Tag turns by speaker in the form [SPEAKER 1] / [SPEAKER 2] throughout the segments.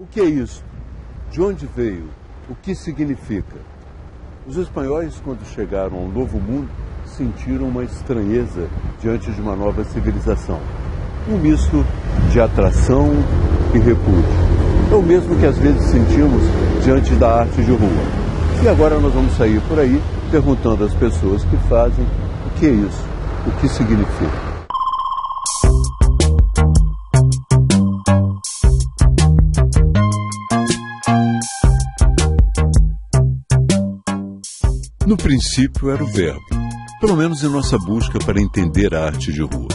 [SPEAKER 1] O que é isso? De onde veio? O que significa? Os espanhóis, quando chegaram ao Novo Mundo, sentiram uma estranheza diante de uma nova civilização. Um misto de atração e repúdio. É o mesmo que às vezes sentimos diante da arte de rua. E agora nós vamos sair por aí perguntando às pessoas que fazem o que é isso, o que significa. No princípio era o verbo, pelo menos em nossa busca para entender a arte de rua.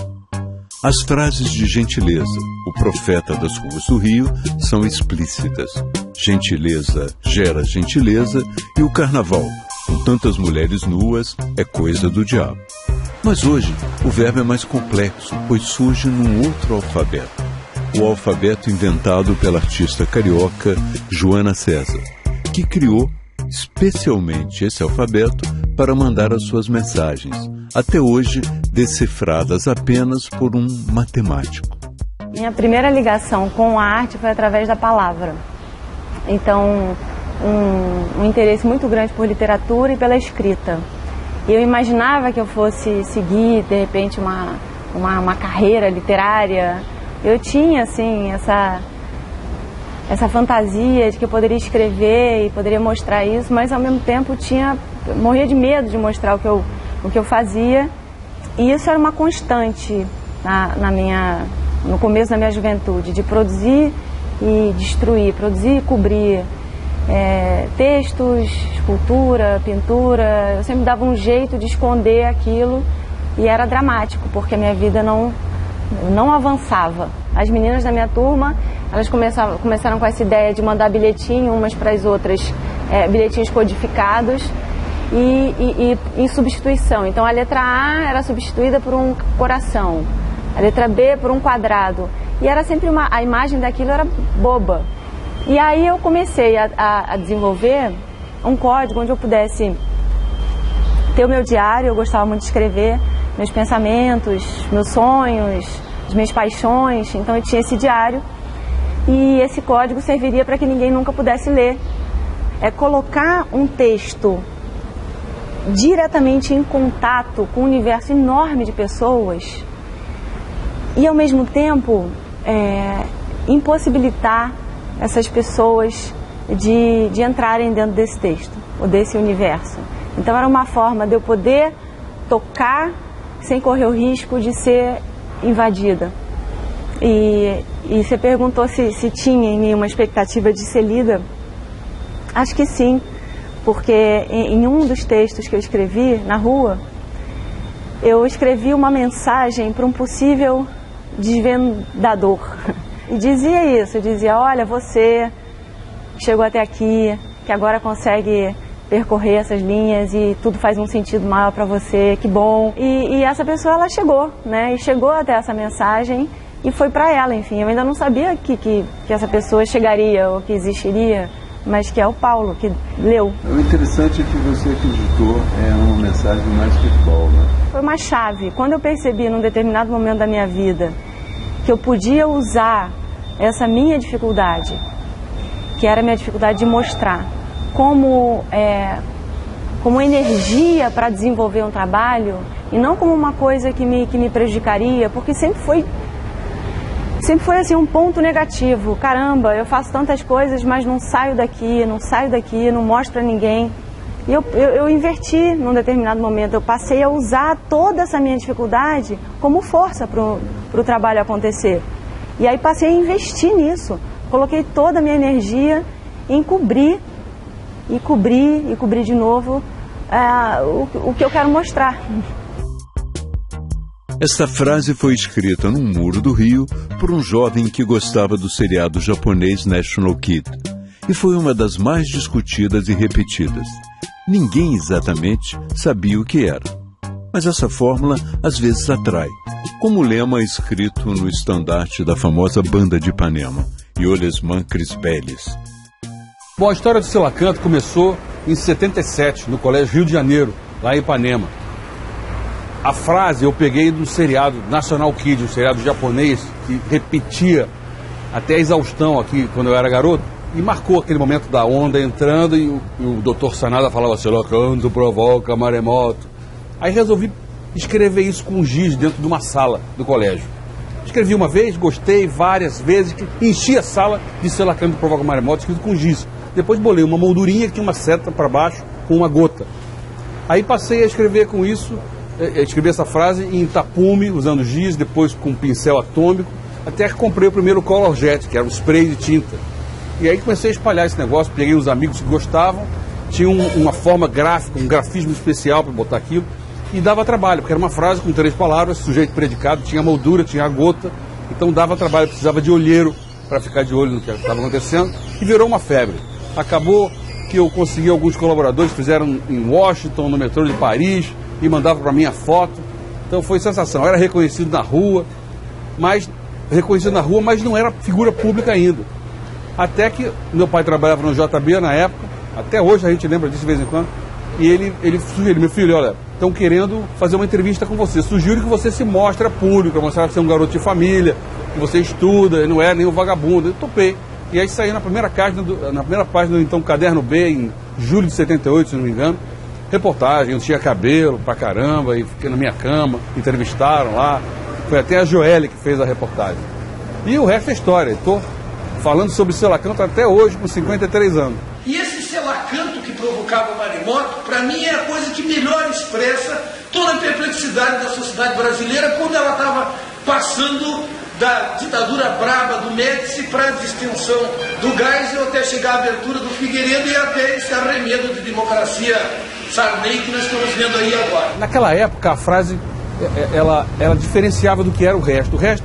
[SPEAKER 1] As frases de gentileza, o profeta das ruas do Rio, são explícitas. Gentileza gera gentileza e o carnaval, com tantas mulheres nuas, é coisa do diabo. Mas hoje o verbo é mais complexo, pois surge num outro alfabeto. O alfabeto inventado pela artista carioca Joana César, que criou especialmente esse alfabeto para mandar as suas mensagens, até hoje decifradas apenas por um matemático.
[SPEAKER 2] Minha primeira ligação com a arte foi através da palavra. Então, um interesse muito grande por literatura e pela escrita. Eu imaginava que eu fosse seguir, de repente, uma carreira literária. Eu tinha, assim, essa fantasia de que eu poderia escrever e poderia mostrar isso, mas ao mesmo tempo morria de medo de mostrar o que eu fazia. E isso era uma constante no começo da minha juventude, de produzir e destruir, produzir e cobrir textos, escultura, pintura. Eu sempre dava um jeito de esconder aquilo e era dramático, porque a minha vida não avançava. As meninas da minha turma, elas começaram com essa ideia de mandar bilhetinho umas para as outras, bilhetinhos codificados e em substituição. Então a letra A era substituída por um coração, a letra B por um quadrado. E era sempre a imagem daquilo era boba. E aí eu comecei a desenvolver um código onde eu pudesse ter o meu diário. Eu gostava muito de escrever meus pensamentos, meus sonhos, as minhas paixões. Então eu tinha esse diário e esse código serviria para que ninguém nunca pudesse ler. É colocar um texto diretamente em contato com um universo enorme de pessoas e ao mesmo tempo impossibilitar essas pessoas de entrarem dentro desse texto ou desse universo. Então era uma forma de eu poder tocar sem correr o risco de ser invadida. E você perguntou se tinha em mim uma expectativa de ser lida. Acho que sim, porque em um dos textos que eu escrevi na rua, eu escrevi uma mensagem para um possível desvendador. E dizia isso, dizia: olha, você chegou até aqui, que agora consegue percorrer essas linhas e tudo faz um sentido maior para você, que bom. E essa pessoa, ela chegou, né? E chegou até essa mensagem e foi para ela, enfim. Eu ainda não sabia que essa pessoa chegaria ou que existiria, mas que é o Paulo, que leu.
[SPEAKER 1] O interessante é que você acreditou uma mensagem mais espiritual, né?
[SPEAKER 2] Foi uma chave. Quando eu percebi, num determinado momento da minha vida, que eu podia usar essa minha dificuldade, que era a minha dificuldade de mostrar, como energia para desenvolver um trabalho e não como uma coisa que me prejudicaria, porque sempre foi assim um ponto negativo. Caramba, eu faço tantas coisas, mas não saio daqui, não mostro para ninguém. E eu inverti num determinado momento, eu passei a usar toda essa minha dificuldade como força para o trabalho acontecer. E aí passei a investir nisso, coloquei toda a minha energia em cobrir de novo o que eu quero mostrar.
[SPEAKER 1] Esta frase foi escrita num muro do Rio por um jovem que gostava do seriado japonês National Kid e foi uma das mais discutidas e repetidas. Ninguém exatamente sabia o que era, mas essa fórmula às vezes atrai, como o lema escrito no estandarte da famosa Banda de Ipanema, Iolesman Crispeles.
[SPEAKER 3] Bom, a história do Selacanto começou em 77, no Colégio Rio de Janeiro, lá em Ipanema. A frase eu peguei do seriado National Kid, um seriado japonês que repetia até a exaustão aqui quando eu era garoto, e marcou aquele momento da onda entrando e o Dr. Sanada falava assim, canto provoca maremoto. Aí resolvi escrever isso com giz dentro de uma sala do colégio. Escrevi uma vez, gostei várias vezes, enchi a sala de Selacanto provoca maremoto, escrito com giz. Depois bolei uma moldurinha que tinha uma seta para baixo com uma gota. Aí passei a escrever com isso, escrevi essa frase em tapume, usando giz, depois com um pincel atômico, até que comprei o primeiro Color Jet, que era um spray de tinta. E aí comecei a espalhar esse negócio, peguei uns amigos que gostavam, tinha uma forma gráfica, um grafismo especial para botar aquilo, e dava trabalho, porque era uma frase com 3 palavras, sujeito predicado, tinha moldura, tinha a gota, então dava trabalho, precisava de olheiro para ficar de olho no que estava acontecendo, e virou uma febre. Acabou que eu consegui alguns colaboradores, fizeram em Washington, no metrô de Paris, e mandavam para mim a foto, então foi sensação. Eu era reconhecido na rua, mas não era figura pública ainda. Até que meu pai trabalhava no JB na época, até hoje a gente lembra disso de vez em quando, e ele sugeriu, meu filho, olha, estão querendo fazer uma entrevista com você, sugiro que você se mostre a público, mostrar que você é um garoto de família, que você estuda, não é nem um vagabundo. Eu topei. E aí saiu na primeira página do então Caderno B, em julho de 78, se não me engano, reportagem, eu tinha cabelo pra caramba, e fiquei na minha cama, entrevistaram lá, foi até a Joelle que fez a reportagem. E o resto é história, estou falando sobre Selacanto até hoje, com 53 anos.
[SPEAKER 4] E esse Selacanto que provocava o maremoto, para mim é a coisa que melhor expressa toda a perplexidade da sociedade brasileira quando ela estava passando da ditadura braba do Médici para a distensão do Geisel até chegar à abertura do Figueiredo e até esse arremedo de democracia Sarney que nós estamos vendo aí agora.
[SPEAKER 3] Naquela época a frase ela diferenciava do que era o resto. O resto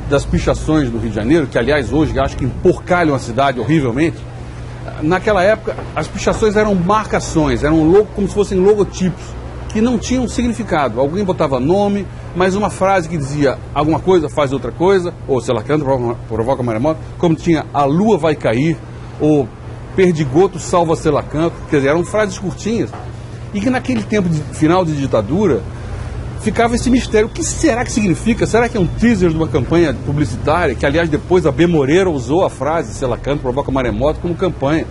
[SPEAKER 3] das pichações do Rio de Janeiro, que aliás hoje acho que emporcalham a cidade horrivelmente, naquela época as pichações eram marcações, eram como se fossem logotipos, que não tinham significado. Alguém botava nome, mas uma frase que dizia alguma coisa faz outra coisa, ou Selacanto provoca maremoto, como tinha a lua vai cair, ou Perdigoto salva Selacanto, quer dizer, eram frases curtinhas, e que naquele tempo de final de ditadura, ficava esse mistério. O que será que significa? Será que é um teaser de uma campanha publicitária? Que, aliás, depois a B. Moreira usou a frase Selacanto provoca maremoto como campanha.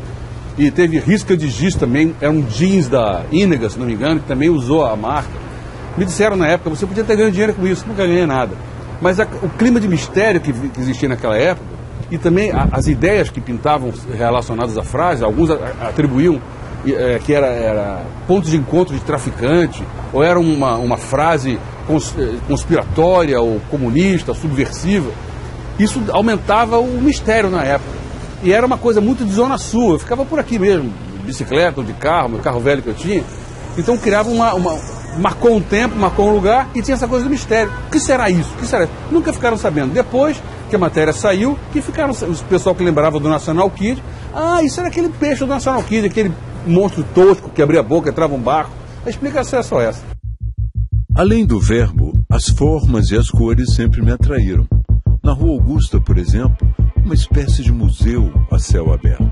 [SPEAKER 3] E teve risca de giz também, era um jeans da Inega, se não me engano, que também usou a marca. Me disseram na época, você podia ter ganho dinheiro com isso, nunca ganhei nada. Mas o clima de mistério que existia naquela época, e também as ideias que pintavam relacionadas à frase, alguns atribuíam que era ponto de encontro de traficante, ou era uma frase conspiratória, ou comunista, subversiva. Isso aumentava o mistério na época. E era uma coisa muito de zona sul, eu ficava por aqui mesmo, de bicicleta ou de carro, meu carro velho que eu tinha. Então criava marcou um tempo, marcou um lugar e tinha essa coisa do mistério. O que será isso? O que será isso? Nunca ficaram sabendo. Depois que a matéria saiu, que ficaram o pessoal que lembrava do National Kid, isso era aquele peixe do National Kid, aquele monstro tosco que abria a boca, entrava um barco. A explicação é só essa.
[SPEAKER 1] Além do verbo, as formas e as cores sempre me atraíram. Na Rua Augusta, por exemplo, uma espécie de museu a céu aberto.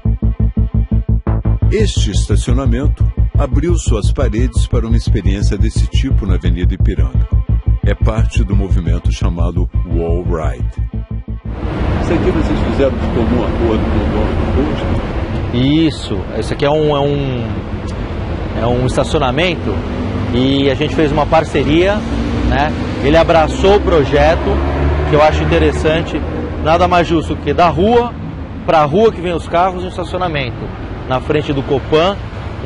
[SPEAKER 1] Este estacionamento abriu suas paredes para uma experiência desse tipo na Avenida Ipiranga. É parte do movimento chamado Wall Ride. Isso aqui vocês fizeram de comum acordo com o dono do posto?
[SPEAKER 5] Isso, esse aqui é um estacionamento e a gente fez uma parceria, né? Ele abraçou o projeto, que eu acho interessante, nada mais justo que da rua para a rua que vem os carros e um estacionamento na frente do Copan,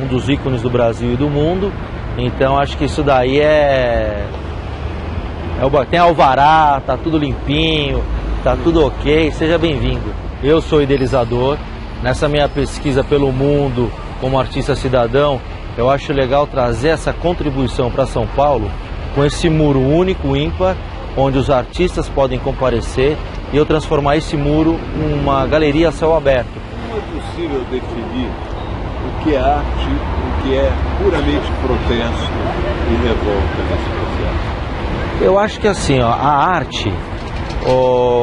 [SPEAKER 5] um dos ícones do Brasil e do mundo. Então acho que isso daí tem alvará, tá tudo limpinho, tá tudo ok, seja bem-vindo. Eu sou idealizador, nessa minha pesquisa pelo mundo como artista cidadão, eu acho legal trazer essa contribuição para São Paulo com esse muro único, ímpar, onde os artistas podem comparecer e eu transformar esse muro numa galeria a céu aberto.
[SPEAKER 1] Como é possível definir o que é arte, o que é puramente protesto e revolta nesse processo?
[SPEAKER 5] Eu acho que assim, a arte,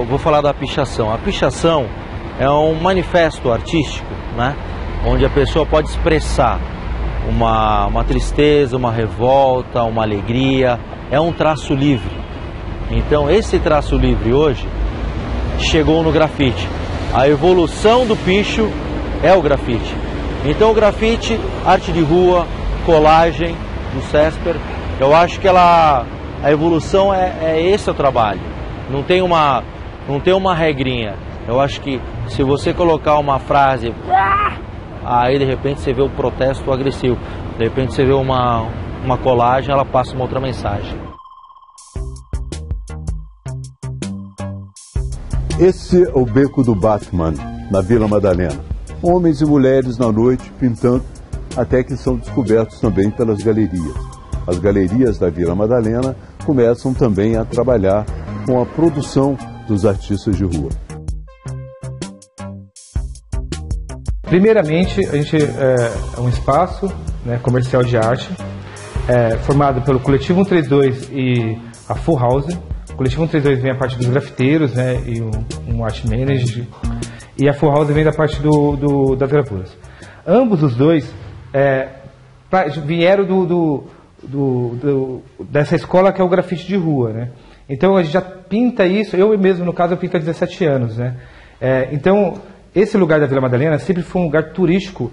[SPEAKER 5] vou falar da pichação. A pichação é um manifesto artístico, né? Onde a pessoa pode expressar uma tristeza, uma revolta, uma alegria. É um traço livre. Então esse traço livre hoje chegou no grafite. A evolução do picho é o grafite. Então o grafite, arte de rua, colagem do Césper, eu acho que a evolução é esse o trabalho. Não tem uma regrinha. Eu acho que se você colocar uma frase, aí de repente você vê o protesto agressivo. De repente você vê uma colagem, ela passa uma outra mensagem.
[SPEAKER 1] Esse é o Beco do Batman, na Vila Madalena. Homens e mulheres na noite pintando, até que são descobertos também pelas galerias. As galerias da Vila Madalena começam também a trabalhar com a produção dos artistas de rua.
[SPEAKER 6] Primeiramente, a gente é um espaço, né, comercial de arte, formado pelo Coletivo 132 e a Full House. O Coletivo 132 vem a parte dos grafiteiros, né, e um art manager, e a Full House vem da parte das gravuras. Ambos os dois vieram dessa escola que é o grafite de rua, né? Então a gente já pinta isso, eu mesmo no caso eu pinto há 17 anos, né? Então esse lugar da Vila Madalena sempre foi um lugar turístico,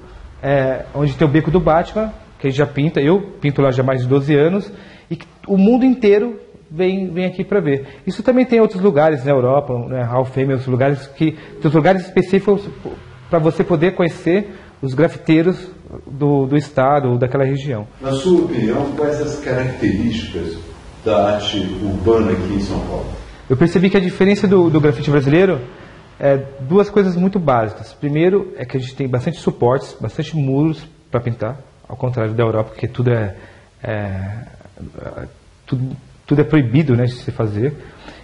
[SPEAKER 6] onde tem o Beco do Batman, que a gente já pinta, eu pinto lá já há mais de 12 anos, e que o mundo inteiro vem aqui para ver. Isso também tem outros lugares na Europa, né, Hall of Fame, outros lugares específicos para você poder conhecer os grafiteiros do estado ou daquela região.
[SPEAKER 1] Na sua opinião, quais as características da arte urbana aqui em São Paulo?
[SPEAKER 6] Eu percebi que a diferença do grafite brasileiro é duas coisas muito básicas. Primeiro é que a gente tem bastante suportes, bastante muros para pintar, ao contrário da Europa, porque tudo é proibido, né, de se fazer.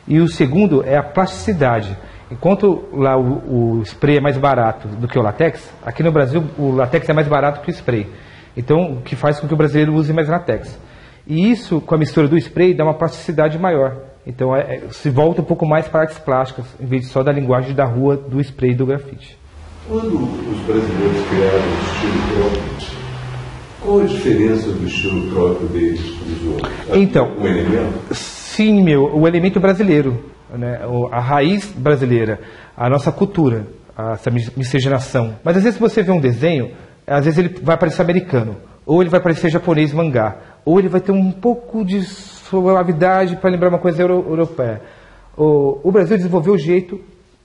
[SPEAKER 6] E o segundo é a plasticidade. Enquanto lá o spray é mais barato do que o látex, aqui no Brasil o látex é mais barato que o spray. Então, o que faz com que o brasileiro use mais látex. E isso, com a mistura do spray, dá uma plasticidade maior. Então, se volta um pouco mais para artes plásticas, em vez de só da linguagem da rua, do spray e do grafite.
[SPEAKER 1] Quando os brasileiros criaram o estilo próprio, qual a diferença do estilo próprio deles para os outros?
[SPEAKER 6] Então,
[SPEAKER 1] um elemento?
[SPEAKER 6] Sim, o elemento brasileiro, né? A raiz brasileira, a nossa cultura, essa miscigenação. Mas às vezes você vê um desenho, às vezes ele vai parecer americano, ou ele vai parecer japonês mangá, ou ele vai ter um pouco de suavidade para lembrar uma coisa europeia. O Brasil desenvolveu o jeito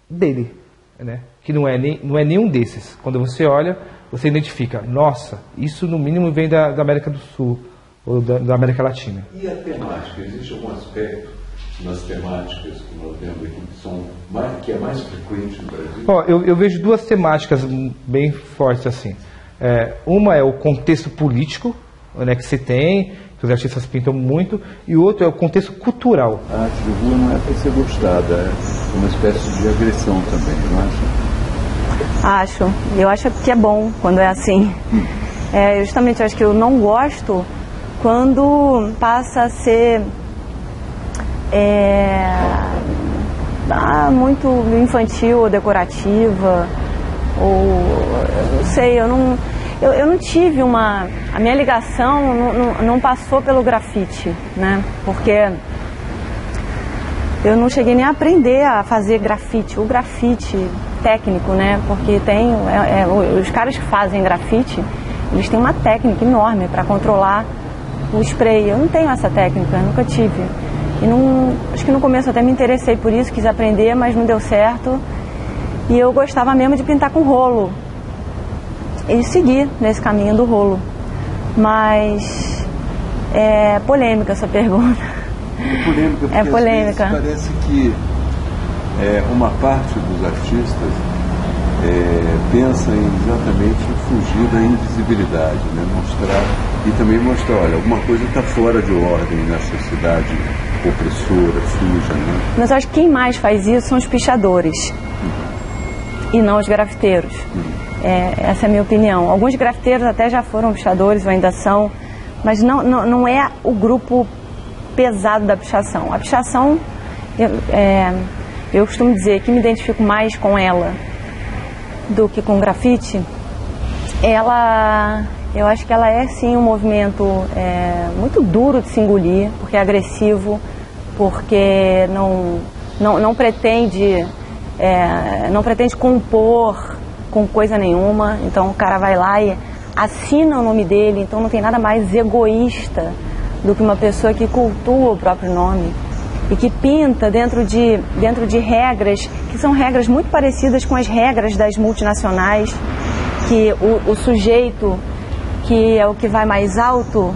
[SPEAKER 6] dele, né? Que não é nenhum desses. Quando você olha, você identifica, nossa, isso no mínimo vem da América do Sul, ou da América Latina.
[SPEAKER 1] E a temática? Existe algum aspecto nas temáticas que nós vemos aqui que é mais frequente no Brasil?
[SPEAKER 6] Eu vejo duas temáticas bem fortes assim. Uma é o contexto político, né, que se tem, que os artistas pintam muito, e o outro é o contexto cultural.
[SPEAKER 1] A arte de rua não é para ser gostada, é uma espécie de agressão também, não acha?
[SPEAKER 2] Acho. Eu acho que é bom quando é assim. Justamente, eu acho que eu não gosto quando passa a ser muito infantil ou decorativa, ou não sei, eu não tive a minha ligação não passou pelo grafite, né? Porque eu não cheguei nem a aprender a fazer grafite, o grafite técnico, né? Porque tem os caras que fazem grafite, eles têm uma técnica enorme para controlar o spray. Eu não tenho essa técnica, nunca tive. E acho que no começo até me interessei por isso, quis aprender, mas não deu certo. E eu gostava mesmo de pintar com rolo. E seguir nesse caminho do rolo. Mas é polêmica essa pergunta.
[SPEAKER 1] É polêmica, porque às vezes parece que uma parte dos artistas pensa exatamente em fugir da invisibilidade, né? Mostrar, olha, alguma coisa está fora de ordem na sociedade opressora, suja, né?
[SPEAKER 2] Mas eu acho que quem mais faz isso são os pichadores e não os grafiteiros. Essa é a minha opinião. Alguns grafiteiros até já foram pichadores ou ainda são, mas não é o grupo pesado da pichação. A pichação, eu costumo dizer que me identifico mais com ela do que com o grafite. Eu acho que ela é sim um movimento muito duro de se engolir, porque é agressivo, porque não pretende não pretende compor com coisa nenhuma, então o cara vai lá e assina o nome dele, então não tem nada mais egoísta do que uma pessoa que cultua o próprio nome e que pinta dentro de regras que são regras muito parecidas com as regras das multinacionais, que o sujeito que é o que vai mais alto,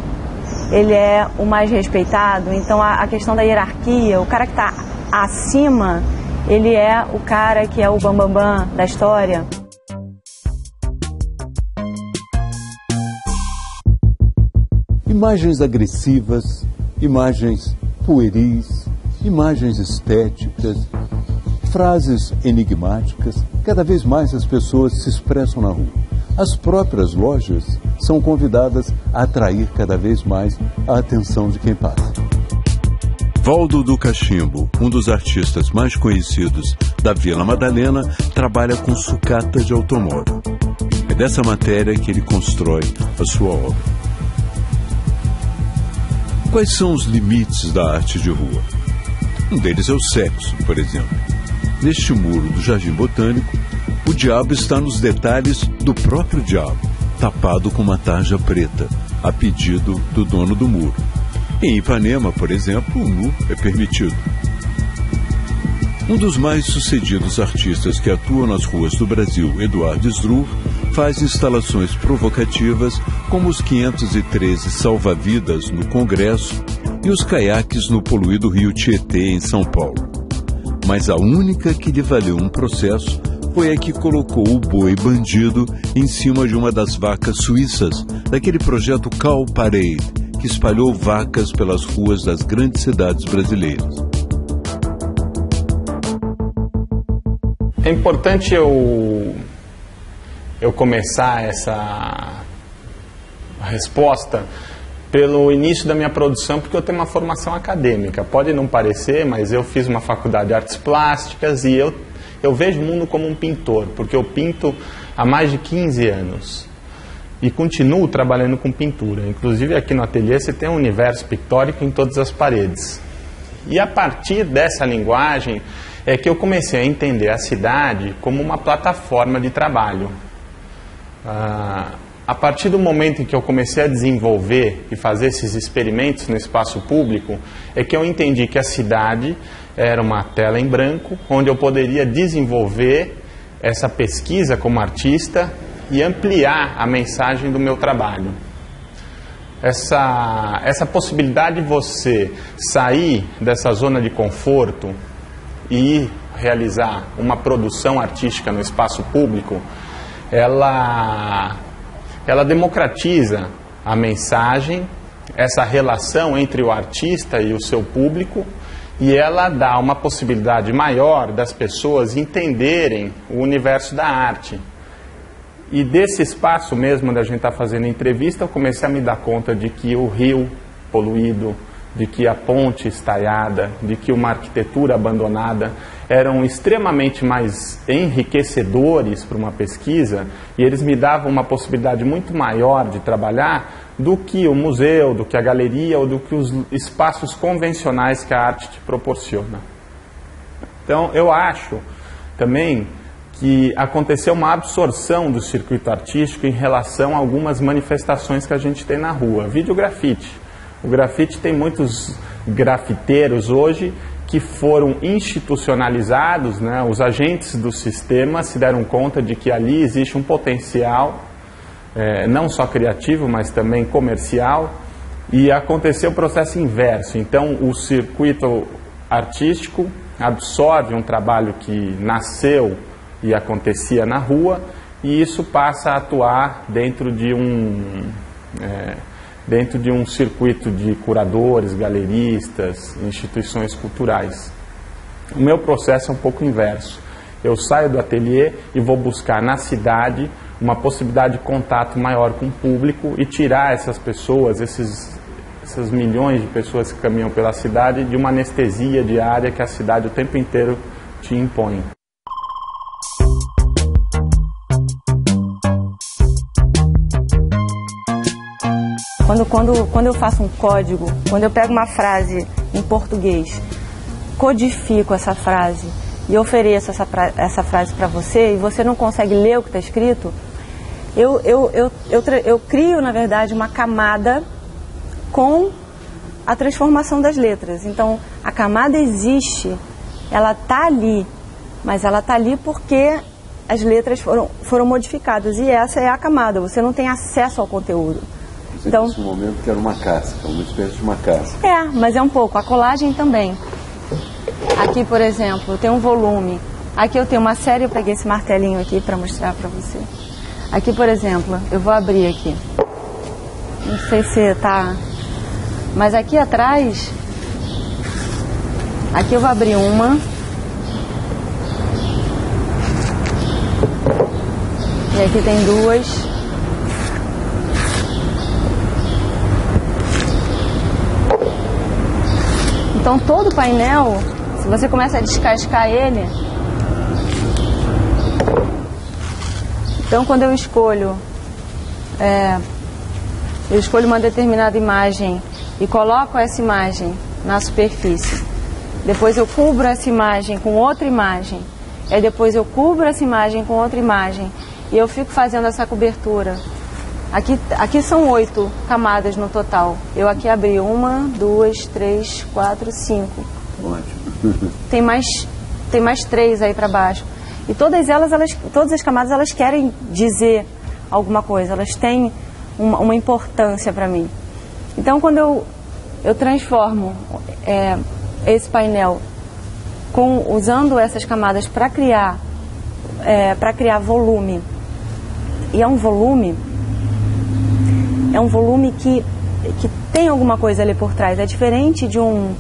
[SPEAKER 2] ele é o mais respeitado. Então a questão da hierarquia, o cara que está acima, ele é o cara que é o bambambam da história.
[SPEAKER 1] Imagens agressivas, imagens pueris, imagens estéticas, frases enigmáticas. Cada vez mais as pessoas se expressam na rua. As próprias lojas são convidadas a atrair cada vez mais a atenção de quem passa. Valdo do Cachimbo, um dos artistas mais conhecidos da Vila Madalena, trabalha com sucata de automóvel. É dessa matéria que ele constrói a sua obra. Quais são os limites da arte de rua? Um deles é o sexo, por exemplo. Neste muro do Jardim Botânico, o diabo está nos detalhes do próprio diabo, tapado com uma tarja preta, a pedido do dono do muro. Em Ipanema, por exemplo, o nu é permitido. Um dos mais sucedidos artistas que atuam nas ruas do Brasil, Eduardo Struve, faz instalações provocativas como os 513 salva-vidas no Congresso e os caiaques no poluído rio Tietê, em São Paulo. Mas a única que lhe valeu um processo foi a que colocou o boi bandido em cima de uma das vacas suíças daquele projeto Cow Parade, que espalhou vacas pelas ruas das grandes cidades brasileiras.
[SPEAKER 7] É importante eu começar essa resposta pelo início da minha produção, porque eu tenho uma formação acadêmica. Pode não parecer, mas eu fiz uma faculdade de artes plásticas e eu vejo o mundo como um pintor, porque eu pinto há mais de 15 anos e continuo trabalhando com pintura. Inclusive aqui no ateliê você tem um universo pictórico em todas as paredes. E a partir dessa linguagem é que eu comecei a entender a cidade como uma plataforma de trabalho. A partir do momento em que eu comecei a desenvolver e fazer esses experimentos no espaço público, é que eu entendi que a cidade era uma tela em branco, onde eu poderia desenvolver essa pesquisa como artista e ampliar a mensagem do meu trabalho. Essa possibilidade de você sair dessa zona de conforto e realizar uma produção artística no espaço público, ela democratiza a mensagem, essa relação entre o artista e o seu público, e ela dá uma possibilidade maior das pessoas entenderem o universo da arte. E desse espaço mesmo onde a gente está fazendo entrevista, eu comecei a me dar conta de que o rio poluído, de que a ponte estaiada, de que uma arquitetura abandonada eram extremamente mais enriquecedores para uma pesquisa, e eles me davam uma possibilidade muito maior de trabalhar do que o museu, do que a galeria ou do que os espaços convencionais que a arte te proporciona. Então eu acho também que aconteceu uma absorção do circuito artístico em relação a algumas manifestações que a gente tem na rua. Vídeo grafite. O grafite tem muitos grafiteiros hoje que foram institucionalizados, né? Os agentes do sistema se deram conta de que ali existe um potencial, não só criativo, mas também comercial, e aconteceu o processo inverso. Então, o circuito artístico absorve um trabalho que nasceu e acontecia na rua, e isso passa a atuar dentro de um circuito de curadores, galeristas, instituições culturais. O meu processo é um pouco inverso. Eu saio do ateliê e vou buscar na cidade uma possibilidade de contato maior com o público e tirar essas pessoas, essas milhões de pessoas que caminham pela cidade, de uma anestesia diária que a cidade o tempo inteiro te impõe.
[SPEAKER 2] Quando eu faço um código, quando eu pego uma frase em português, codifico essa frase e ofereço essa frase para você, e você não consegue ler o que está escrito, eu crio, na verdade, uma camada com a transformação das letras. Então, a camada existe, ela está ali, mas ela está ali porque as letras foram modificadas, e essa é a camada, você não tem acesso ao conteúdo.
[SPEAKER 1] Você então, nesse momento que era uma casca, uma espécie de uma casca.
[SPEAKER 2] É, mas é um pouco, a colagem também. Aqui, por exemplo, tem um volume. Aqui eu tenho uma série, eu peguei esse martelinho aqui para mostrar para você. Aqui, por exemplo, eu vou abrir aqui. Não sei se tá... Mas aqui atrás... Aqui eu vou abrir uma. E aqui tem duas. Então todo o painel, se você começa a descascar ele... Então quando eu escolho uma determinada imagem e coloco essa imagem na superfície, depois eu cubro essa imagem com outra imagem, e depois eu cubro essa imagem com outra imagem, e eu fico fazendo essa cobertura. Aqui são 8 camadas no total. Eu aqui abri 1, 2, 3, 4, 5.
[SPEAKER 1] Ótimo.
[SPEAKER 2] Tem mais 3 aí para baixo. E todas as camadas, elas querem dizer alguma coisa, elas têm uma importância para mim. Então, quando eu transformo esse painel usando essas camadas para criar volume, e é um volume que tem alguma coisa ali por trás. É diferente de um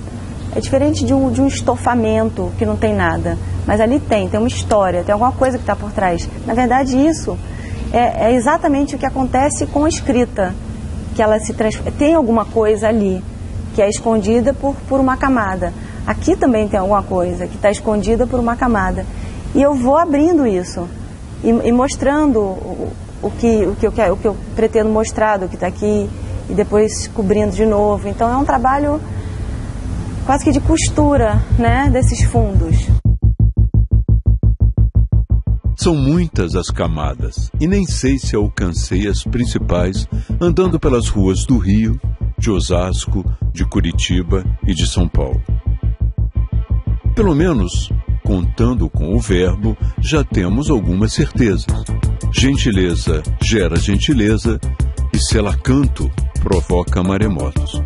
[SPEAKER 2] estofamento que não tem nada, mas ali tem uma história, tem alguma coisa que está por trás. Na verdade, isso é exatamente o que acontece com a escrita, que ela tem alguma coisa ali que é escondida por uma camada. Aqui também tem alguma coisa que está escondida por uma camada, e eu vou abrindo isso e mostrando o que eu pretendo mostrar do que está aqui, e depois cobrindo de novo. Então é um trabalho quase que de costura, né, desses fundos.
[SPEAKER 1] São muitas as camadas, e nem sei se alcancei as principais andando pelas ruas do Rio, de Osasco, de Curitiba e de São Paulo. Pelo menos, contando com o verbo, já temos algumas certezas. Gentileza gera gentileza, e selacanto provoca maremotos.